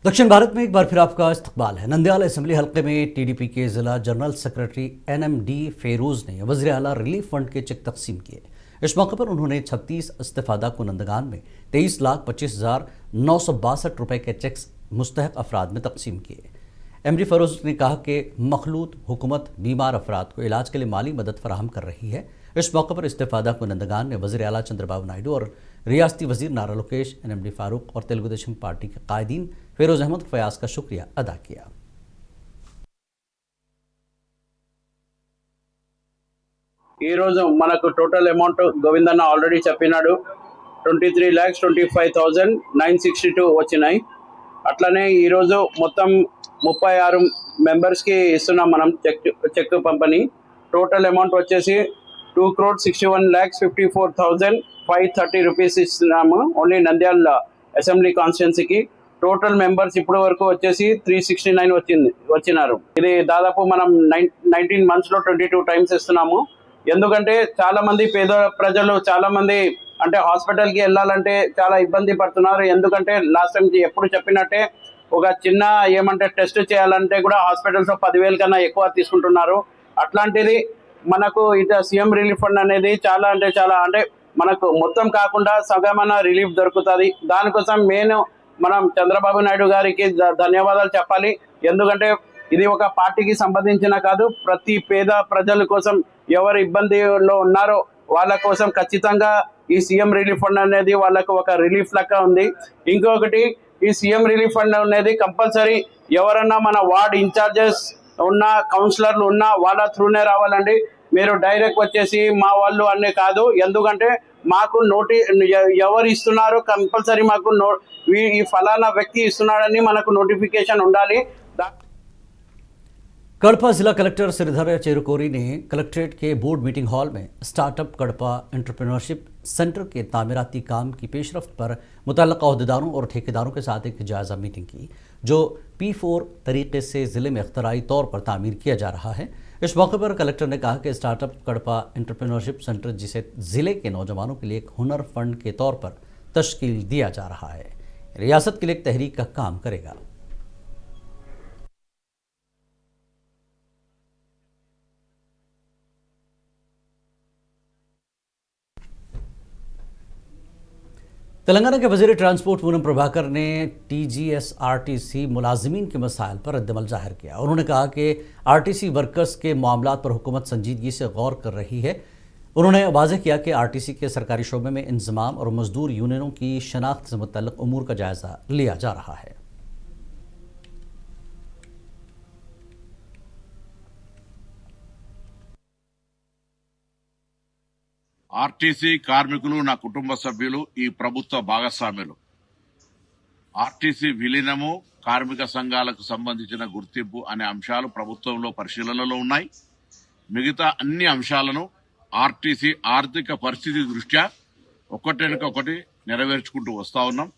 दक्षिण भारत में एक बार फिर आपका इस्तकबाल है। नंदयाल असेंबली हल्के में टीडीपी के जिला जनरल सेक्रेटरी एनएमडी फेरोज ने वज़ीर आला रिलीफ फंड के चेक तकसीम किए। इस मौके पर उन्होंने 36 इस्तेफादा कुनंदगान में 23,25,962 रुपए के चेक्स मुस्तहक अफराद में तकसीम किए। एमडी फरोज ने कहा कि मखलूत हुकूमत बीमार अफराद को इलाज के लिए माली मदद फराहम कर रही है। इस मौके पर इस्तेफादा कुनंदगान में वज़ीर आला चंद्रबाबू नायडू और रियासती वज़ीर नारा लोकेश, एनएमडी फारूक और तेलुगु देशम पार्टी के कायदीन फिरोज अहमद फयाज का शुक्रिया अदा किया। ఈ రోజు మనకు టోటల్ అమౌంట్ గోవిందన్న ఆల్రెడీ చెప్పినాడు 23,25,962 వచ్చినాయి. అట్లనే ఈరోజు మొత్తం 36 మెంబర్స్కి ఇస్తున్నాం మనం చెక్ పంపిణీ. టోటల్ అమౌంట్ వచ్చేసి 2,61,54,530 రూపీస్ ఇస్తున్నాము ఓన్లీ నంద్యాల అసెంబ్లీ కాన్స్టిట్యున్సీకి. టోటల్ మెంబర్స్ ఇప్పటి వరకు వచ్చేసి 369 వచ్చినారు. ఇది దాదాపు మనం 19 monthsలో 22 times ఇస్తున్నాము. ఎందుకంటే చాలా మంది పేద ప్రజలు చాలా మంది అంటే హాస్పిటల్కి వెళ్ళాలంటే చాలా ఇబ్బంది పడుతున్నారు. ఎందుకంటే లాస్ట్ టైం ఎప్పుడు చెప్పినట్టే ఒక చిన్న ఏమంటే టెస్ట్ చేయాలంటే కూడా హాస్పిటల్స్ 10,000 కన్నా ఎక్కువ తీసుకుంటున్నారు. అట్లాంటిది మనకు ఇది సీఎం రిలీఫ్ ఫండ్ అనేది చాలా అంటే మనకు మొత్తం కాకుండా సగమైన రిలీఫ్ దొరుకుతుంది. దానికోసం మనం చంద్రబాబు నాయుడు గారికి ధన్యవాదాలు చెప్పాలి. ఎందుకంటే ఇది ఒక పార్టీకి సంబంధించిన కాదు, ప్రతి పేద ప్రజల కోసం ఎవరు ఇబ్బందిలో ఉన్నారో వాళ్ళ కోసం ఖచ్చితంగా ఈ సీఎం రిలీఫ్ ఫండ్ అనేది వాళ్ళకు ఒక రిలీఫ్ లెక్క ఉంది. ఇంకొకటి ఈ సీఎం రిలీఫ్ ఫండ్ అనేది కంపల్సరీ ఎవరన్నా మన వార్డ్ ఇన్ఛార్జెస్ ఉన్న కౌన్సిలర్లు ఉన్న వాళ్ళ త్రూనే రావాలండి. మీరు డైరెక్ట్ వచ్చేసి మా వాళ్ళు అనే కాదు. ఎందుకంటే మాకు ఎవరు ఇస్తున్నారు కంపల్సరీ మాకు ఈ ఫలానా వ్యక్తి ఇస్తున్నాడని మనకు నోటిఫికేషన్ ఉండాలి. कड़पा जिला कलेक्टर श्रीधर चेरुकोरी ने कलेक्ट्रेट के बोर्ड मीटिंग हॉल में स्टार्टअप कड़पा एंटरप्रेन्योरशिप सेंटर के तामीराती काम की पेशरफ्त पर मुतल्लका अहदेदारों और ठेकेदारों के साथ एक जायज़ा मीटिंग की, जो P4 तरीके से ज़िले में अख्तराई तौर पर तामीर किया जा रहा है। इस मौके पर कलेक्टर ने कहा कि स्टार्टअप कड़पा एंटरप्रेन्योरशिप सेंटर, जिसे ज़िले के नौजवानों के लिए एक हुनर फंड के तौर पर तश्कील दिया जा रहा है, रियासत के लिए एक तहरीक का काम करेगा। तेलंगाना के वज़ीर ट्रांसपोर्ट पूनम प्रभाकर ने TGSRTC मुलाजिमीन के मसाइल पर रद्दमल जाहिर किया। उन्होंने कहा कि RTC वर्कर्स के मामलात पर हुकूमत संजीदगी से गौर कर रही है। उन्होंने वाज़ेह किया कि RTC के सरकारी शोबे में इंज़माम और मजदूर यूनियनों की शनाख्त से मुतल्लिक़ उमूर का जायज़ा लिया जा रहा है। ఆర్టీసీ కార్మికులు నా కుటుంబ సభ్యులు, ఈ ప్రభుత్వ భాగస్వాములు. ఆర్టీసీ విలీనము, కార్మిక సంఘాలకు సంబంధించిన గుర్తింపు అనే అంశాలు ప్రభుత్వంలో పరిశీలనలో ఉన్నాయి. మిగతా అన్ని అంశాలను ఆర్టీసీ ఆర్థిక పరిస్థితి దృష్ట్యా ఒకటి నెరవేర్చుకుంటూ వస్తా ఉన్నాం.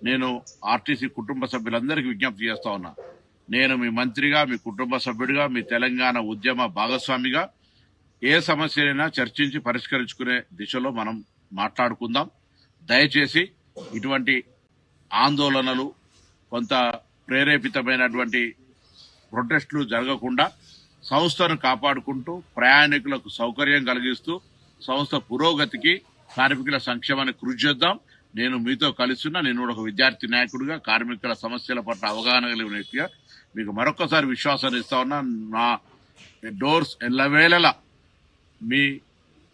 నేను ఆర్టీసీ కుటుంబ సభ్యులందరికీ విజ్ఞప్తి చేస్తా ఉన్నా, నేను మీ మంత్రిగా, మీ కుటుంబ సభ్యుడిగా, మీ తెలంగాణ ఉద్యమ భాగస్వామిగా ఏ సమస్యనైనా చర్చించి పరిష్కరించుకునే దిశలో మనం మాట్లాడుకుందాం. దయచేసి ఇటువంటి ఆందోళనలు, కొంత ప్రేరేపితమైనటువంటి ప్రొటెస్టులు జరగకుండా సంస్థను కాపాడుకుంటూ ప్రయాణికులకు సౌకర్యం కలిగిస్తూ సంస్థ పురోగతికి, కార్మికుల సంక్షేమానికి కృషి చేద్దాం. నేను మీతో కలుస్తున్నా. నేను ఒక విద్యార్థి నాయకుడిగా, కార్మికుల సమస్యల పట్ల అవగాహన కలిగిన వ్యక్తిగా మీకు మరొకసారి విశ్వాసాన్ని ఇస్తా ఉన్నా. నా డోర్స్ ఎల్లవేళలా మీ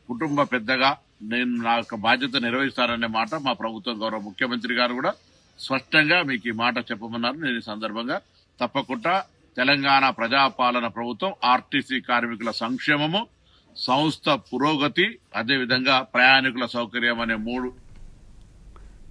కుటుంబ పెద్దగా నేను నా యొక్క బాధ్యత నిర్వహిస్తాననే మాట మా ప్రభుత్వం గౌరవ ముఖ్యమంత్రి గారు కూడా స్పష్టంగా మీకు ఈ మాట చెప్పమన్నారు. నేను ఈ సందర్భంగా తప్పకుండా తెలంగాణ ప్రజాపాలన ప్రభుత్వం ఆర్టీసీ కార్మికుల సంక్షేమము, సంస్థ పురోగతి, అదేవిధంగా ప్రయాణికుల సౌకర్యం అనే మూడు.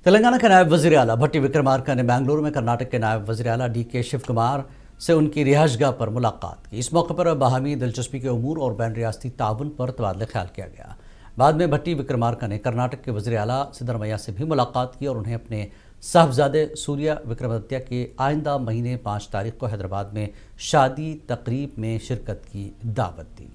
तेलंगाना के नायब वज़ीर आला भट्टी विक्रमार्का ने बेंगलुरु में कर्नाटक के नायब वज़ीर आला DK शिव कुमार से उनकी रिहाइशगाह पर मुलाकात की। इस मौके पर बाहमी दिलचस्पी के उमूर और बैन रियासती ताउन पर तबादला ख्याल किया गया। बाद में भट्टी विक्रमार्का ने कर्नाटक के वज़ीर आला सिद्धरमैया से भी मुलाकात की और उन्हें अपने साहबजादे सूर्या विक्रमादित्य के आइंदा महीने 5 तारीख को हैदराबाद में शादी तकरीब में शिरकत की दावत दी।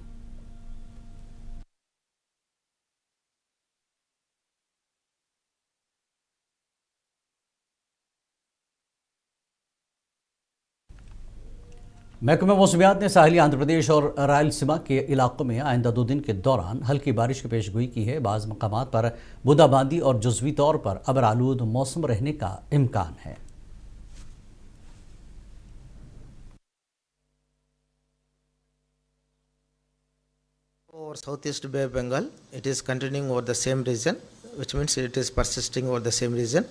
महकमा मौसमियात ने साहिली आंध्र प्रदेश और रायलसीमा के इलाकों में आइंदा 2 दिन के दौरान हल्की बारिश की पेशगोई की है। बाज़ मकामात पर बूंदाबांदी और जुज़वी तौर पर अबर आलूद मौसम रहने का इम्कान है। Over southeast Bay of Bengal, it is continuing over the same region, which means it is persisting over the same region.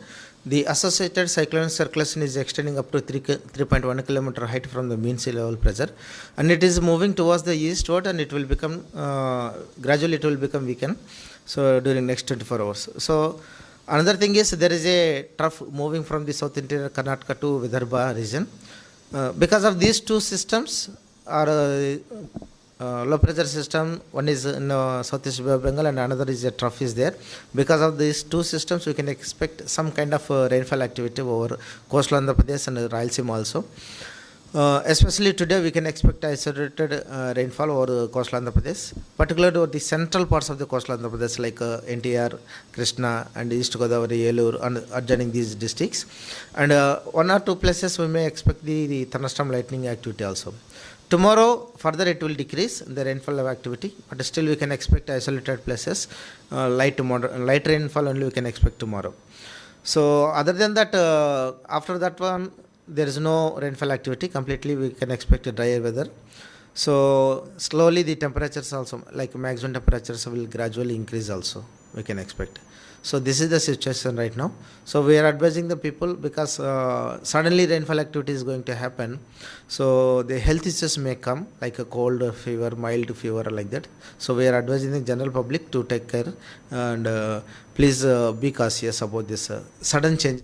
The associated cyclonic circulation is extending up to 3.1 kilometer height from the mean sea level pressure, and it is moving towards the eastward, and it will become gradually it will become weakened. So during next 24 hours. So another thing is there is a trough moving from the south interior Karnataka to Vidarbha region. Because of these two systems are low pressure system, one is in southeast Bay of Bengal and another is a trough is there. Because of these two systems, we can expect some kind of rainfall activity over coastal Andhra Pradesh and Rayalaseema also. Especially today, we can expect isolated rainfall over coastal Andhra Pradesh, particularly over the central parts of the coastal Andhra Pradesh like NTR, Krishna and East Godavari, Yelur and adjoining these districts. And one or two places we may expect the thunderstorm lightning activity also. Tomorrow, further it will decrease the rainfall activity, but still we can expect isolated places, light rainfall only we can expect tomorrow. So, other than that, after that one, there is no rainfall activity. Completely, we can expect a drier weather. So, slowly the temperatures also, like maximum temperatures, will gradually increase also. We can expect. So this is the situation right now. So we are advising the people because suddenly rainfall activity is going to happen. So the health issues may come like a cold fever, mild fever like that. So we are advising the general public to take care and please be cautious about this sudden change.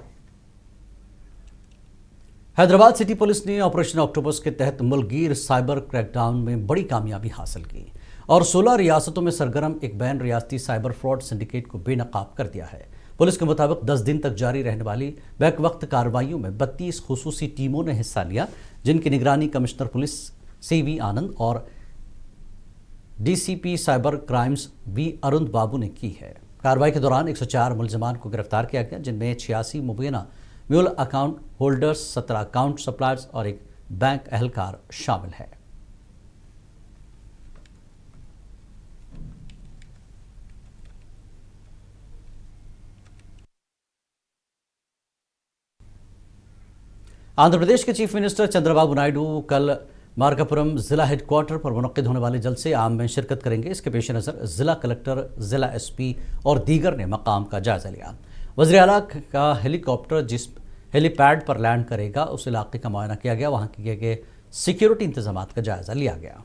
Hyderabad city police ने operation octopus के तहत मुल्कगीर cyber crackdown में बड़ी कामयाबी हासिल की और 16 रियासतों में सरगर्म एक बैन रियासती साइबर फ्रॉड सिंडिकेट को बेनकाब कर दिया है। पुलिस के मुताबिक 10 दिन तक जारी रहने वाली बैक वक्त कार्रवाइयों में 32 खुसूसी टीमों ने हिस्सा लिया, जिनकी निगरानी कमिश्नर पुलिस CV आनंद और DCP cyber crimes V Arun Babu ने की है। कार्रवाई के दौरान 104 मुलजमान को गिरफ्तार किया गया, जिनमें 86 Mubina mule account holders, 17 account suppliers और एक बैंक एहलकार शामिल है। आंध्र प्रदेश के चीफ मिनिस्टर चंद्रबाबू नायडू कल मार्कापुरम जिला हेडक्वार्टर पर मुनक्किद होने वाले जलसे आम में शिरकत करेंगे। इसके पेश नज़र जिला कलेक्टर, जिला SP और दीगर ने मकाम का जायजा लिया। वज़ीर आला का हेलीकॉप्टर जिस हेलीपैड पर लैंड करेगा उस इलाके का मुआयना किया गया, वहां किए गए सिक्योरिटी इंतजामात का जायजा लिया गया।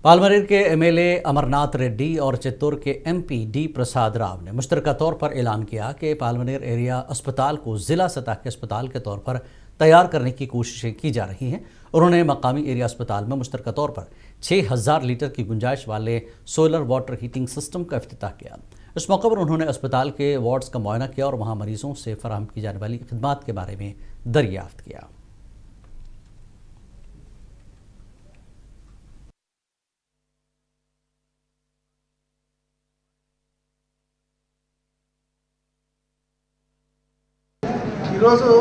पालमनेर के MLA अमरनाथ रेड्डी और चित्तौड़ के MP D प्रसाद राव ने मुश्तरका तौर पर ऐलान किया कि पालमनेर एरिया अस्पताल को जिला सतह के अस्पताल के तौर पर तैयार करने की कोशिशें की जा रही हैं। उन्होंने मकामी एरिया अस्पताल में मुश्तरका तौर पर 6000 लीटर की गुंजाइश वाले सोलर वाटर हीटिंग सिस्टम का इफ्तिताह किया। इस मौके पर उन्होंने अस्पताल के वार्ड्स का मुआयना किया और वहां मरीजों से फराहम की जाने वाली खिदमात के बारे में दरियाफ्त किया। ఈరోజు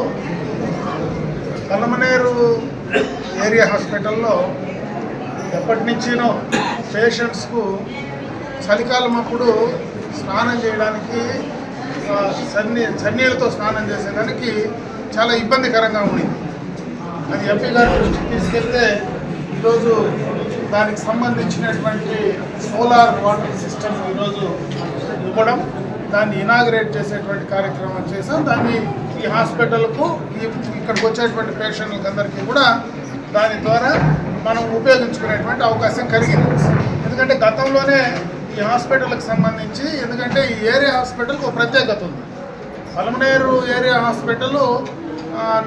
పలమనేరు ఏరియా హాస్పిటల్లో ఎప్పటి నుంచినో పేషెంట్స్కు చలికాలం అప్పుడు స్నానం చేయడానికి చన్నీళ్ళతో స్నానం చేసేదానికి చాలా ఇబ్బందికరంగా ఉంది. అది ఎంపీ గారి దృష్టికి తీసుకెళ్తే ఈరోజు దానికి సంబంధించినటువంటి సోలార్ వాటర్ సిస్టమ్ ఈరోజు ఇవ్వడం, దాన్ని ఇనాగ్రేట్ చేసేటువంటి కార్యక్రమం చేసాం. దాన్ని ఈ హాస్పిటల్కు ఇక్కడికి వచ్చేటువంటి పేషెంట్లకు అందరికీ కూడా దాని ద్వారా మనం ఉపయోగించుకునేటువంటి అవకాశం కలిగింది. ఎందుకంటే గతంలోనే ఈ హాస్పిటల్కి సంబంధించి, ఎందుకంటే ఈ ఏరియా హాస్పిటల్కి ఒక ప్రత్యేకత ఉంది. పలమనేరు ఏరియా హాస్పిటల్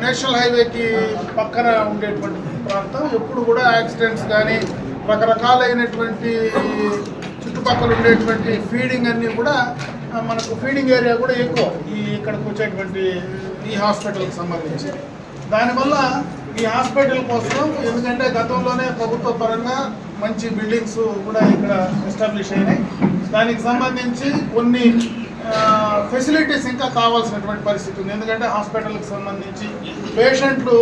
నేషనల్ హైవేకి పక్కన ఉండేటువంటి ప్రాంతం. ఎప్పుడు కూడా యాక్సిడెంట్స్ కానీ రకరకాలైనటువంటి చుట్టుపక్కల ఉండేటువంటి ఫీడింగ్ అన్నీ కూడా మనకు ఫీడింగ్ ఏరియా కూడా ఎక్కువ ఇక్కడికి వచ్చేటువంటి ఈ హాస్పిటల్కి సంబంధించి. దానివల్ల ఈ హాస్పిటల్ కోసం, ఎందుకంటే గతంలోనే ప్రభుత్వ పరంగా మంచి బిల్డింగ్స్ కూడా ఇక్కడ ఎస్టాబ్లిష్ అయినాయి. దానికి సంబంధించి కొన్ని ఫెసిలిటీస్ ఇంకా కావాల్సినటువంటి పరిస్థితి ఉంది. ఎందుకంటే హాస్పిటల్కి సంబంధించి పేషెంట్లు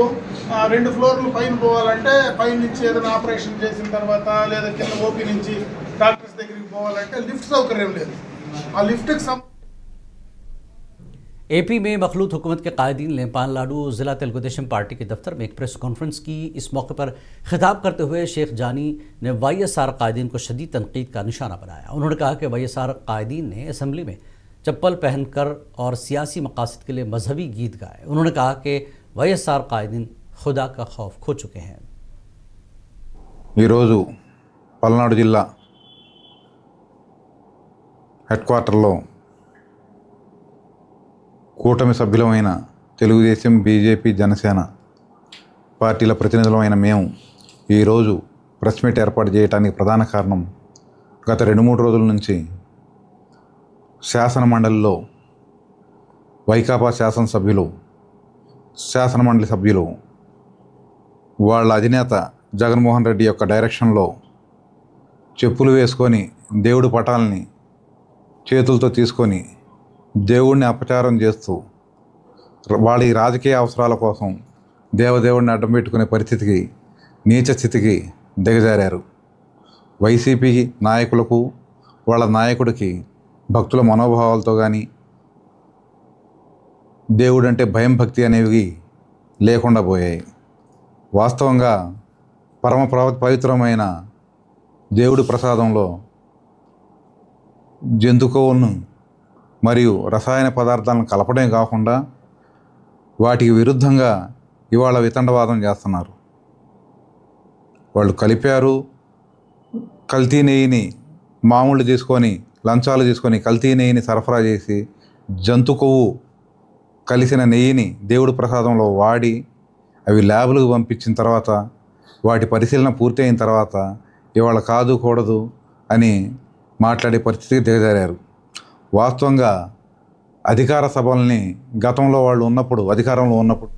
2 ఫ్లోర్లు పైన పోవాలంటే పైన నుంచి ఏదైనా ఆపరేషన్ చేసిన తర్వాత లేదా కింద ఓపీ నుంచి డాక్టర్స్ దగ్గరికి పోవాలంటే లిఫ్ట్ సౌకర్యం లేదు. ఆ లిఫ్ట్కి एपी में मखलूत हुकूमत के कायदीन ने पान लाडू ज़िला तेलुगुदेशम पार्टी के दफ्तर में एक प्रेस कॉन्फ्रेंस की। इस मौके पर खिताब करते हुए शेख जानी ने YSR कायदीन को शदीद तनकीद का निशाना बनाया। उन्होंने कहा कि YSR कायदीन ने असम्बली में चप्पल पहनकर और सियासी मकासद के लिए मजहबी गीत गाए। उन्होंने कहा कि YSR कायदीन खुदा का खौफ खो चुके हैं। ఈరోజు పల్నాడు జిల్లా హెడ్ క్వార్టర్లో కూటమి సభ్యులమైన తెలుగుదేశం, బీజేపీ, జనసేన పార్టీల ప్రతినిధులమైన మేము ఈరోజు ప్రెస్ మీట్ ఏర్పాటు చేయడానికి ప్రధాన కారణం, గత 2-3 రోజుల నుంచి శాసన మండలిలో వైకాపా శాసనమండలి సభ్యులు వాళ్ళ అధినేత జగన్మోహన్ రెడ్డి యొక్క డైరెక్షన్లో చెప్పులు వేసుకొని దేవుడి పటాలని చేతులతో తీసుకొని దేవుడిని అపచారం చేస్తూ వాళ్ళ రాజకీయ అవసరాల కోసం దేవదేవుడిని అడ్డం పెట్టుకునే పరిస్థితికి, నీచ స్థితికి దిగజారారు. వైసీపీ నాయకులకు, వాళ్ళ నాయకుడికి భక్తుల మనోభావాలతో కానీ దేవుడంటే భయం, భక్తి అనేవి లేకుండా పోయాయి. వాస్తవంగా పరమ పవిత్రమైన దేవుడి ప్రసాదంలో జంతు కొవ్వును మరియు రసాయన పదార్థాలను కలపడమే కాకుండా వాటికి విరుద్ధంగా ఇవాళ వితండవాదం చేస్తున్నారు. వాళ్ళు కలిపారు, కల్తీ నెయ్యిని మామూలు తీసుకొని, లంచాలు తీసుకొని కల్తీ నెయ్యిని సరఫరా చేసి జంతు కొవ్వు కలిసిన నెయ్యిని దేవుడి ప్రసాదంలో వాడి అవి ల్యాబులకు పంపించిన తర్వాత వాటి పరిశీలన పూర్తి అయిన తర్వాత ఇవాళ కాదు కూడదు అని మాట్లాడే పరిస్థితికి దిగజారారు. వాస్తవంగా అధికార సభల్ని గతంలో వాళ్ళు ఉన్నప్పుడు, అధికారంలో ఉన్నప్పుడు